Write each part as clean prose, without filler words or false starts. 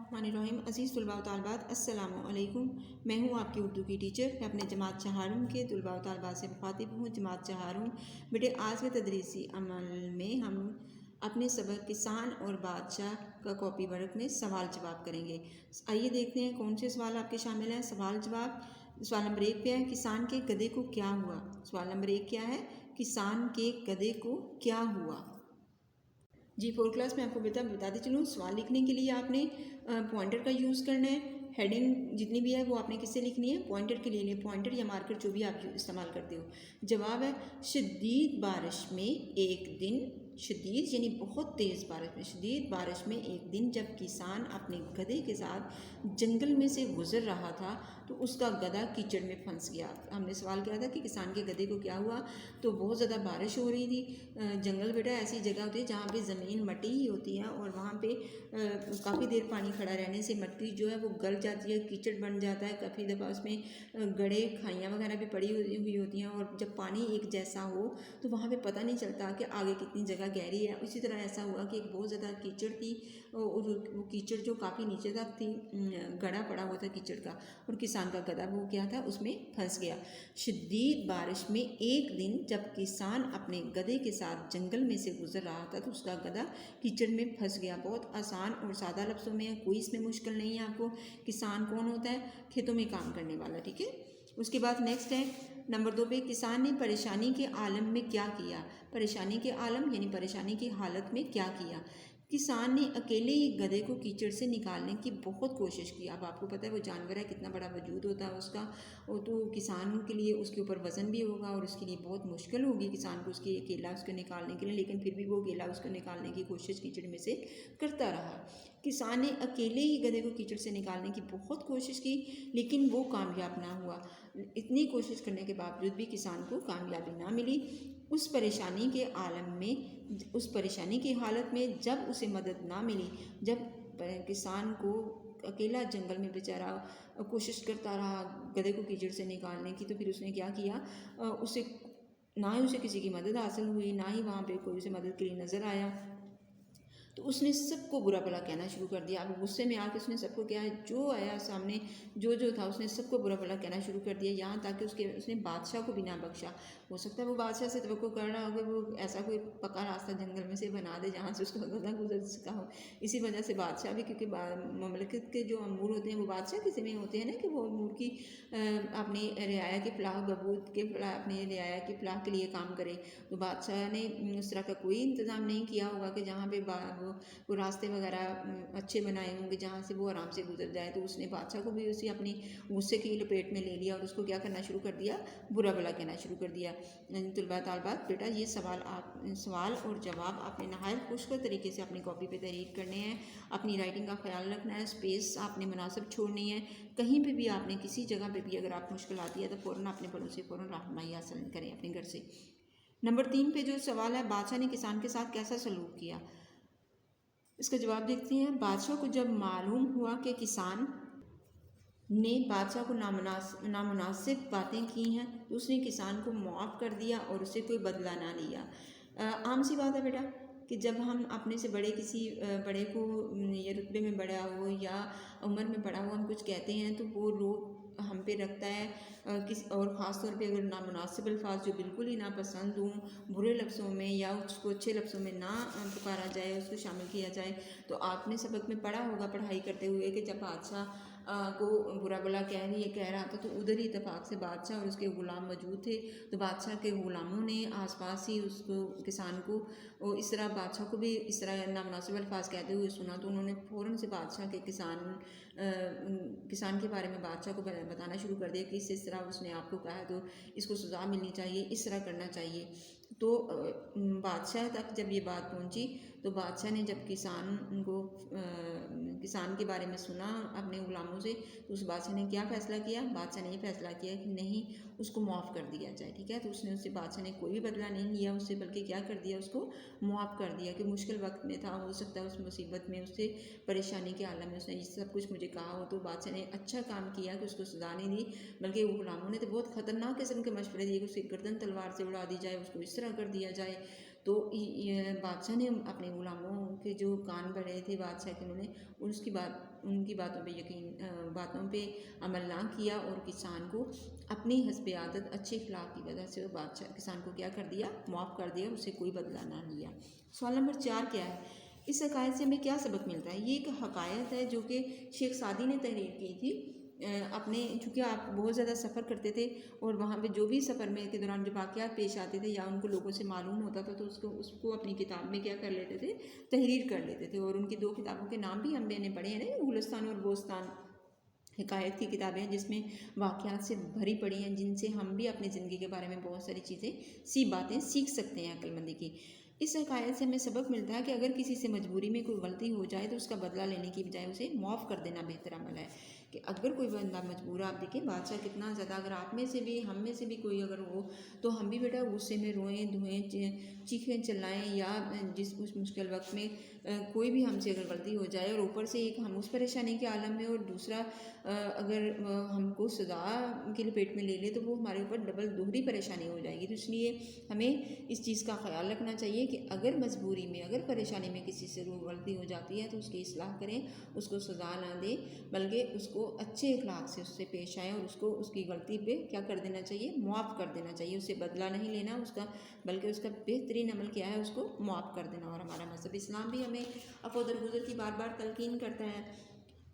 बिस्मिल्लाहिर्रहमानिर्रहीम। अज़ीज़ तुलबा व तालिबात, अस्सलामु अलैकुम। मैं हूँ आपकी उर्दू की टीचर। मैं अपने जमात चहारुम के तुलबा व तालिबात से मुखातिब हूँ। जमात चहारुम बेटे, आज के तदरीसी अमल में हम अपने सबक किसान और बादशाह का कॉपी वर्क में सवाल जवाब करेंगे। आइए देखते हैं कौन से सवाल आपके शामिल हैं। सवाल जवाब सवाल नंबर 1 पे है, किसान के गधे को क्या हुआ। सवाल नंबर 1 क्या है, किसान के गधे को क्या हुआ। जी 4 क्लास में आपको बताते चलूँ, सवाल लिखने के लिए आपने पॉइंटर का यूज़ करना है। हेडिंग जितनी भी है वो आपने किससे लिखनी है, पॉइंटर के लिए पॉइंटर या मार्कर जो भी आप इस्तेमाल करते हो। जवाब है, शदीद बारिश में एक दिन, शदीद यानी बहुत तेज़ बारिश में, शदीद बारिश में एक दिन जब किसान अपने गधे के साथ जंगल में से गुजर रहा था तो उसका गधा कीचड़ में फंस गया। हमने सवाल किया था कि किसान के गधे को क्या हुआ, तो बहुत ज़्यादा बारिश हो रही थी। जंगल बेटा ऐसी जगह होती है जहाँ पे ज़मीन मट्टी ही होती है और वहाँ पे काफ़ी देर पानी खड़ा रहने से मट्टी जो है वो गल जाती है, कीचड़ बन जाता है। काफ़ी दफ़ा उसमें गड्ढे खाइयाँ वगैरह भी पड़ी हुई होती हैं और जब पानी एक जैसा हो तो वहाँ पे पता नहीं चलता कि आगे कितनी जगह गहरी है। इसी तरह ऐसा हुआ कि एक बहुत ज़्यादा कीचड़ थी और वो कीचड़ जो काफ़ी नीचे तक थी, गड़ा पड़ा हुआ था कीचड़ का, और किसान का गधा वो क्या था, उसमें फंस गया। शदीद बारिश में एक दिन जब किसान अपने गधे के साथ जंगल में से गुजर रहा था तो उसका गधा कीचड़ में फंस गया। बहुत आसान और सादा लफ्ज़ों में है, कोई इसमें मुश्किल नहीं है आपको। किसान कौन होता है, खेतों में काम करने वाला, ठीक है। उसके बाद नेक्स्ट है नंबर 2 पे, किसान ने परेशानी के आलम में क्या किया। परेशानी के आलम यानी परेशानी की हालत में क्या किया। किसान ने अकेले ही गधे को कीचड़ से निकालने की बहुत कोशिश की। अब आपको पता है वो जानवर है, कितना बड़ा वजूद होता है उसका, और तो किसान के लिए उसके ऊपर वज़न भी होगा और उसके लिए बहुत मुश्किल होगी किसान को उसकी अकेला उसको निकालने के लिए, लेकिन फिर भी वो अकेला उसको निकालने की कोशिश कीचड़ में से करता रहा। किसान ने अकेले ही गधे को कीचड़ से निकालने की बहुत कोशिश की लेकिन वो कामयाब ना हुआ। इतनी कोशिश करने के बावजूद भी किसान को कामयाबी ना मिली। उस परेशानी के आलम में, उस परेशानी की हालत में जब उसे मदद ना मिली, जब किसान को अकेला जंगल में बेचारा कोशिश करता रहा गधे को कीचड़ से निकालने की, तो फिर उसने क्या किया, उसे ना ही उसे किसी की मदद हासिल हुई, ना ही वहाँ पे कोई उसे मदद के लिए नज़र आया, तो उसने सबको बुरा भला कहना शुरू कर दिया। अब गुस्से में आके उसने सबको क्या है, जो आया सामने जो था उसने सबको बुरा भला कहना शुरू कर दिया, यहाँ तक कि उसने बादशाह को भी ना बख्शा। हो सकता है वो बादशाह से तवक्को कर रहा हो कि वो ऐसा कोई पक्का रास्ता जंगल में से बना दे जहाँ से उसका गधा गुजर सका हो। इसी वजह से बादशाह भी, क्योंकि ममलकत के जो अमूर होते हैं वो बादशाह के ज़िम्मे होते हैं ना, कि वो अमूर की अपनी रियाया की फलाह बहबूद के अपनी रियाया की फलाह के लिए काम करे। तो बादशाह ने उस तरह का कोई इंतज़ाम नहीं किया होगा कि जहाँ पे वो रास्ते वगैरह अच्छे बनाए होंगे जहाँ से वो आराम से गुजर जाए। तो उसने बादशाह को भी उसी अपनी गुस्से की लपेट में ले लिया और उसको क्या करना शुरू कर दिया, बुरा भला कहना शुरू कर दिया। तुलबा तालिबात बेटा, ये सवाल और जवाब आपने नहायत खुशकर तरीके से अपनी कॉपी पे तहरीर करने हैं। अपनी राइटिंग का ख्याल रखना है, स्पेस आपने मुनासिब छोड़नी है। कहीं पर भी आपने किसी जगह पर भी अगर आप मुश्किल आती है तो फ़ौरन अपने बड़ों से फ़ौरन रहनुमाई हासिल करें अपने घर से। नंबर 3 पे जो सवाल है, बादशाह ने किसान के साथ कैसा सलूक किया, इसका जवाब देखते हैं। बादशाह को जब मालूम हुआ कि किसान ने बादशाह को नामुनासिब बातें की हैं तो उसने किसान को मुआफ़ कर दिया और उससे कोई बदला ना लिया। आम सी बात है बेटा कि जब हम अपने से बड़े किसी बड़े को, ये रुतबे में बड़ा हो या उम्र में बड़ा हो, हम कुछ कहते हैं तो वो लोग हम पे रखता है और ख़ास तौर पे अगर नामुनासिब अल्फाज जो बिल्कुल ही नापसंद हों, बुरे लफ्ज़ों में या उसको अच्छे लफ्ज़ों में ना पुकारा जाए, उसको शामिल किया जाए। तो आपने सबक में पढ़ा होगा पढ़ाई करते हुए कि जब बादशाह को बुरा भला कह रहा था तो उधर ही इत्तेफाक से बादशाह और उसके ग़ुलाम मौजूद थे। तो बादशाह के ग़ुलामों ने आसपास ही उसको, किसान को, और इस तरह बादशाह को भी इस तरह नामुनासिब अल्फाज कहते हुए सुना तो उन्होंने फ़ौरन से बादशाह के किसान के बारे में बादशाह को बताना शुरू कर दिया कि इस तरह उसने आपको कहा है तो इसको सज़ा मिलनी चाहिए, इस तरह करना चाहिए। तो बादशाह तक जब ये बात पहुंची तो बादशाह ने जब किसान के बारे में सुना अपने ग़ुलामों से, तो उस बादशाह ने क्या फ़ैसला किया, बादशाह ने ये फ़ैसला किया कि नहीं, उसको मुआफ़ कर दिया जाए, ठीक है। तो उससे बादशाह ने कोई भी बदला नहीं लिया उससे, बल्कि क्या कर दिया, उसको मुआफ़ कर दिया कि मुश्किल वक्त में था, हो सकता है उस मुसीबत में, उससे परेशानी के आलम में उसने ये सब कुछ मुझे कहा हो। तो बादशाह ने अच्छा काम किया कि उसको सज़ा नहीं दी, बल्कि वो ग़ुलामों ने तो बहुत ख़तरनाक किस्म के मशवरे दिए कि उसकी गर्दन तलवार से उड़ा दी जाए, उसको इस तरह कर दिया जाए। तो ये बादशाह ने अपने गुलामों के जो कान भर रहे थे बादशाह के, उन्होंने उनकी बातों पे बातों पे अमल ना किया और किसान को अपनी हस्बे आदत अच्छे अखलाक की वजह से वो बादशाह किसान को क्या कर दिया, माफ़ कर दिया, उससे कोई बदला ना लिया। सवाल नंबर 4 क्या है, इस हकायत से हमें क्या सबक मिलता है। ये एक हकायत है जो कि शेख सादी ने तहरीर की थी अपने, चूँकि आप बहुत ज़्यादा सफ़र करते थे और वहाँ पे जो भी सफ़र में के दौरान जो वाक़यात पेश आते थे या उनको लोगों से मालूम होता था तो उसको अपनी किताब में क्या कर लेते थे, तहरीर कर लेते थे। और उनकी 2 किताबों के नाम भी मैंने पढ़े हैं ना, गुलिस्तान और बोस्तान हिकायत की किताबें हैं जिसमें वाक़यात से भरी पड़ी हैं, जिनसे हम भी अपनी ज़िंदगी के बारे में बहुत सारी चीज़ें बातें सीख सकते हैं अक्लमंदी की। इस हकायत से हमें सबक मिलता है कि अगर किसी से मजबूरी में कोई गलती हो जाए तो उसका बदला लेने की बजाय उसे माफ़ कर देना बेहतर अमल है। कि अगर कोई बंदा मजबूर, आप देखिए बादशाह कितना ज़्यादा, अगर आप में से भी हम में से भी कोई अगर हो तो हम भी बेटा गुस्से में रोएं धोएं चीखें चिल्लाएं, या उस मुश्किल वक्त में कोई भी हमसे अगर गलती हो जाए और ऊपर से एक हम उस परेशानी के आलम में और दूसरा अगर हमको सजा के लपेट में ले ले तो वो हमारे ऊपर डबल दोहरी परेशानी हो जाएगी। तो इसलिए हमें इस चीज़ का ख्याल रखना चाहिए कि अगर मजबूरी में, अगर परेशानी में किसी से गलती हो जाती है तो उसकी इस्लाह करें, उसको सज़ा ना दें, बल्कि उसको अच्छे अखलाक से उससे पेश आएँ और उसको उसकी गलती पे क्या कर देना चाहिए, मुआफ़ कर देना चाहिए। उससे बदला नहीं लेना उसका, बल्कि उसका बेहतरीन अमल क्या है, उसको मुआफ़ कर देना। और हमारा मज़हब इस्लाम भी हमें अफ़ो दरगुज़र की बार बार तलकीन करता है।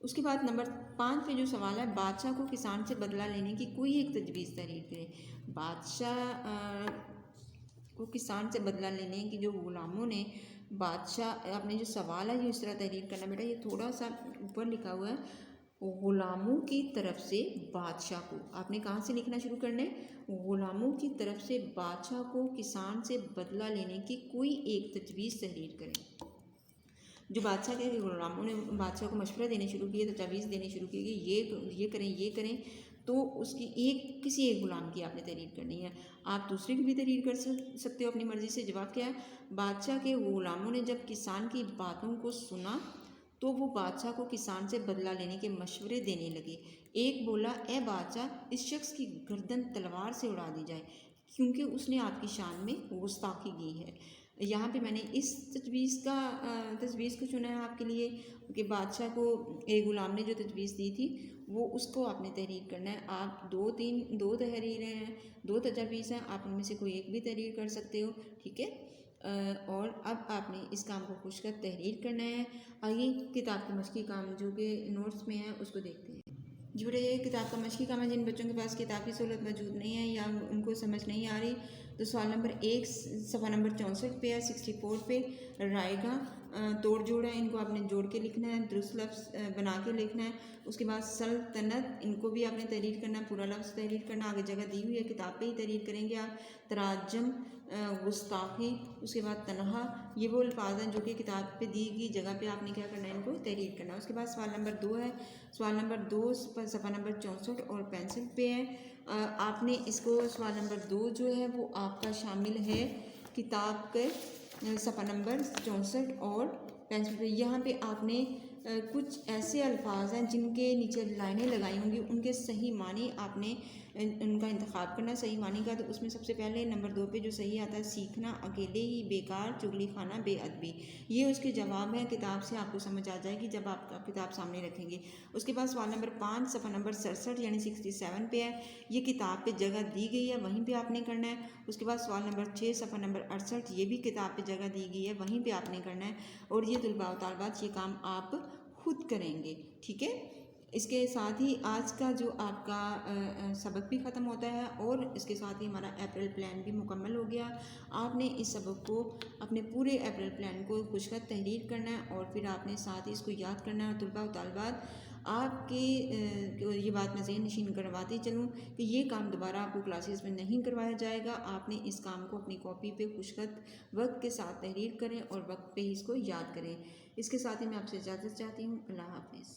उसके बाद नंबर 5 पे जो सवाल है, बादशाह को किसान से बदला लेने की कोई एक तजवीज़ तहरीर करें। बादशाह को किसान से बदला लेने की जो गुलामों ने बादशाह, आपने जो सवाल है ये इस तरह तहरीर करना बेटा, ये थोड़ा सा ऊपर लिखा हुआ है, गुलामों की तरफ से बादशाह को, आपने कहाँ से लिखना शुरू करना है, गुलामों की तरफ से बादशाह को किसान से बदला लेने की कोई एक तजवीज़ तहरीर करें। जो बादशाह के गुलामों ने बादशाह को मशवरा देने शुरू किए, तजावीज़ देने शुरू किए कि ये करें, तो उसकी किसी एक गुलाम की आपने तहरीर करनी है। आप दूसरे की भी तहरीर कर सकते हो अपनी मर्ज़ी से। जवाब क्या है, बादशाह के गुलामों ने जब किसान की बातों को सुना तो वो बादशाह को किसान से बदला लेने के मशवरे देने लगे। एक बोला, ए बादशाह, इस शख्स की गर्दन तलवार से उड़ा दी जाए क्योंकि उसने आपकी शान में गुस्ताखी की है। यहाँ पे मैंने इस तजवीज़ को चुना है आपके लिए कि बादशाह को एक गुलाम ने जो तजवीज़ दी थी वो उसको आपने तहरीर करना है। आप दो तहरीरें हैं, 2 तजावीज़ हैं, आप उनमें से कोई एक भी तहरीर कर सकते हो, ठीक है। और अब आपने इस काम को खुश कर तहरीर करना है। आइए किताब के मशक़ी काम जो कि नोट्स में है उसको देखते हैं। जी बेटा, ये किताब का मशक़ी काम है जिन बच्चों के पास किताब की सहूलत मौजूद नहीं है या उनको समझ नहीं आ रही, तो सवाल नंबर 1 सफ़ा नंबर 64 पे है, 64 पे रायगा तोड़ जोड़ है, इनको आपने जोड़ के लिखना है, दुरुस्त लफ्ज़ बना के लिखना है। उसके बाद सल्तनत, इनको भी आपने तहरीर करना है, पूरा लफ्ज़ तहरीर करना, आगे जगह दी हुई है किताब पे ही तहरीर करेंगे आप। तराजम, गुस्ताखी, उसके बाद तनहा, ये वो अल्फाज हैं जो कि किताब पे दी गई जगह पे आपने क्या करना है, इनको तहरीर करना है। उसके बाद सवाल नंबर 2 है, सवाल नंबर 2 सफ़ा नंबर 64 और पेंसिल पे है। आपने इसको सवाल नंबर 2 जो है वो आपका शामिल है किताब के सफ़ा नंबर 64 और पेंसिल पे। यहाँ पे आपने कुछ ऐसे अल्फाज हैं जिनके नीचे लाइनें लगाई होंगी, उनके सही मानी आपने उनका इंतखाब करना, सही मानी का। तो उसमें सबसे पहले नंबर 2 पे जो सही आता है, सीखना अकेले ही बेकार, चुगली खाना बेअदबी, ये उसके जवाब है। किताब से आपको समझ आ जाएगी जब आप किताब सामने रखेंगे। उसके बाद सवाल नंबर 5 सफ़ा नंबर 67 यानी 67 पे है, ये किताब पे जगह दी गई है, वहीं पे आपने करना है। उसके बाद सवाल नंबर 6 सफ़ा नंबर 68, ये भी किताब पे जगह दी गई है, वहीं पे आपने करना है। और ये तुलबा व तालिबात ये काम आप खुद करेंगे, ठीक है। इसके साथ ही आज का जो आपका सबक भी ख़त्म होता है और इसके साथ ही हमारा अप्रैल प्लान भी मुकम्मल हो गया। आपने इस सबक को, अपने पूरे अप्रैल प्लान को खुशखत तहरीर करना है और फिर आपने साथ ही इसको याद करना है। तुलबा व तालिबात, आपकी ये बात मैं ज़हन नशीन करवाती चलूँ कि ये काम दोबारा आपको क्लासेस में नहीं करवाया जाएगा। आपने इस काम को अपनी कॉपी पे खुशखत वक्त के साथ तहरीर करें और वक्त पे ही इसको याद करें। इसके साथ ही मैं आपसे इजाज़त चाहती हूँ। अल्लाह हाफ़िज़।